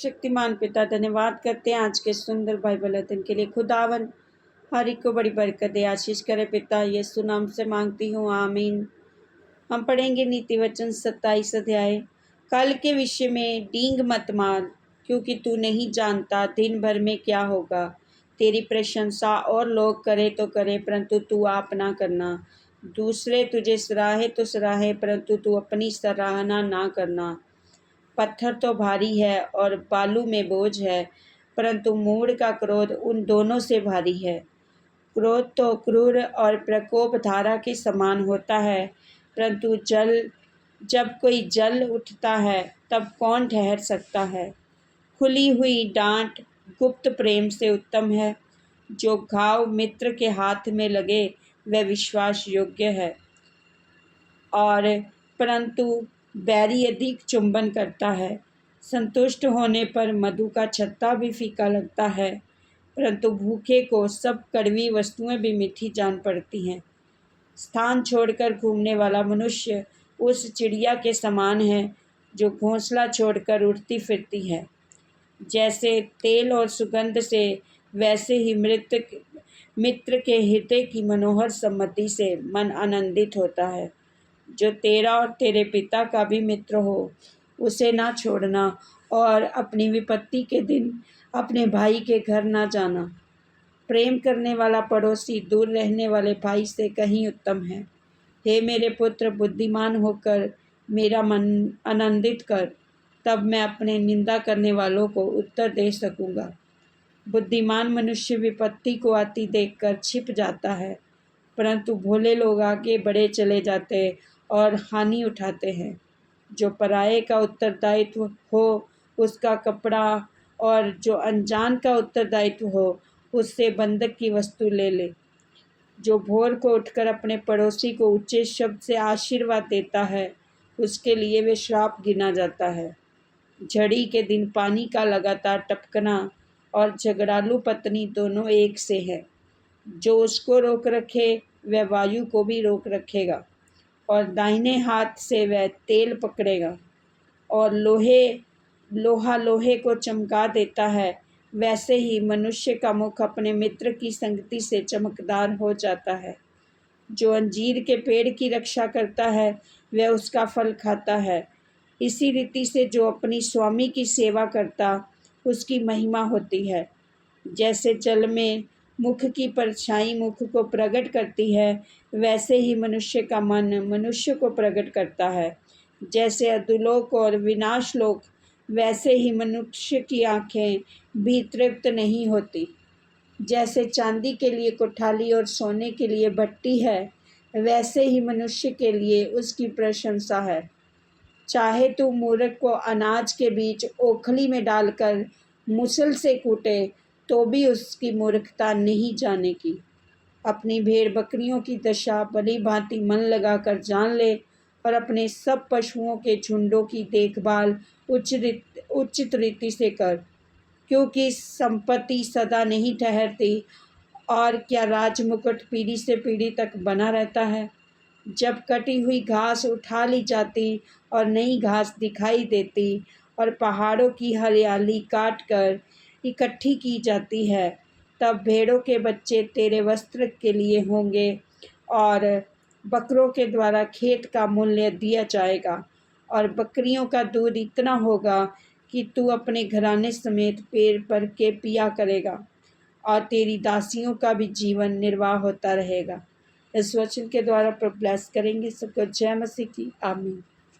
शक्तिमान पिता धन्यवाद करते हैं आज के सुंदर बाइबल अध्ययन के लिए। खुदावन हर एक को बड़ी बरकत दे, आशीष करे पिता। यीशु नाम से मांगती हूँ, आमीन। हम पढ़ेंगे नीति वचन 27 अध्याय। कल के विषय में डींग मत मार, क्योंकि तू नहीं जानता दिन भर में क्या होगा। तेरी प्रशंसा और लोग करे तो करे, परंतु तू आप ना करना। दूसरे तुझे सराहे तो सराहे, परंतु तू अपनी सराहना ना करना। पत्थर तो भारी है और बालू में बोझ है, परंतु मूढ़ का क्रोध उन दोनों से भारी है। क्रोध तो क्रूर और प्रकोप धारा के समान होता है, परंतु जब कोई जल उठता है तब कौन ठहर सकता है। खुली हुई डांट गुप्त प्रेम से उत्तम है। जो घाव मित्र के हाथ में लगे वह विश्वास योग्य है, और परंतु बैरी अधिक चुंबन करता है। संतुष्ट होने पर मधु का छत्ता भी फीका लगता है, परंतु भूखे को सब कड़वी वस्तुएं भी मीठी जान पड़ती हैं। स्थान छोड़कर घूमने वाला मनुष्य उस चिड़िया के समान है जो घोंसला छोड़कर उड़ती फिरती है। जैसे तेल और सुगंध से, वैसे ही मित्र के हृदय की मनोहर सम्मति से मन आनंदित होता है। जो तेरा और तेरे पिता का भी मित्र हो, उसे ना छोड़ना, और अपनी विपत्ति के दिन अपने भाई के घर ना जाना। प्रेम करने वाला पड़ोसी दूर रहने वाले भाई से कहीं उत्तम है। हे मेरे पुत्र, बुद्धिमान होकर मेरा मन आनंदित कर, तब मैं अपने निंदा करने वालों को उत्तर दे सकूंगा। बुद्धिमान मनुष्य विपत्ति को आती देखकर छिप जाता है, परंतु भोले लोग आगे बढ़े चले जाते और हानि उठाते हैं। जो पराये का उत्तरदायित्व हो उसका कपड़ा, और जो अनजान का उत्तरदायित्व हो उससे बंधक की वस्तु ले ले। जो भोर को उठकर अपने पड़ोसी को ऊंचे शब्द से आशीर्वाद देता है, उसके लिए वे श्राप गिना जाता है। झड़ी के दिन पानी का लगातार टपकना और झगड़ालू पत्नी दोनों एक से है। जो उसको रोक रखे वह वायु को भी रोक रखेगा, और दाहिने हाथ से वह तेल पकड़ेगा। और लोहा लोहे को चमका देता है, वैसे ही मनुष्य का मुख अपने मित्र की संगति से चमकदार हो जाता है। जो अंजीर के पेड़ की रक्षा करता है वह उसका फल खाता है। इसी रीति से जो अपनी स्वामी की सेवा करता उसकी महिमा होती है। जैसे जल में मुख की परछाई मुख को प्रकट करती है, वैसे ही मनुष्य का मन मनुष्य को प्रकट करता है। जैसे अधोलोक और विनाशलोक, वैसे ही मनुष्य की आँखें भी तृप्त नहीं होती। जैसे चांदी के लिए कुठाली और सोने के लिए भट्टी है, वैसे ही मनुष्य के लिए उसकी प्रशंसा है। चाहे तू मूर्ख को अनाज के बीच ओखली में डालकर मुसल से कूटे, तो भी उसकी मूर्खता नहीं जाने की। अपनी भेड़ बकरियों की दशा भली भांति मन लगाकर जान ले, और अपने सब पशुओं के झुंडों की देखभाल उचित रीति से कर, क्योंकि संपत्ति सदा नहीं ठहरती, और क्या राजमुकुट पीढ़ी से पीढ़ी तक बना रहता है। जब कटी हुई घास उठा ली जाती और नई घास दिखाई देती, और पहाड़ों की हरियाली काट कर इकट्ठी की जाती है, तब भेड़ों के बच्चे तेरे वस्त्र के लिए होंगे, और बकरों के द्वारा खेत का मूल्य दिया जाएगा। और बकरियों का दूध इतना होगा कि तू अपने घराने समेत पेट भर के पिया करेगा, और तेरी दासियों का भी जीवन निर्वाह होता रहेगा। इस वचन के द्वारा प्रभु ब्लेस करेंगे सबको। जय मसीह की। आमीन।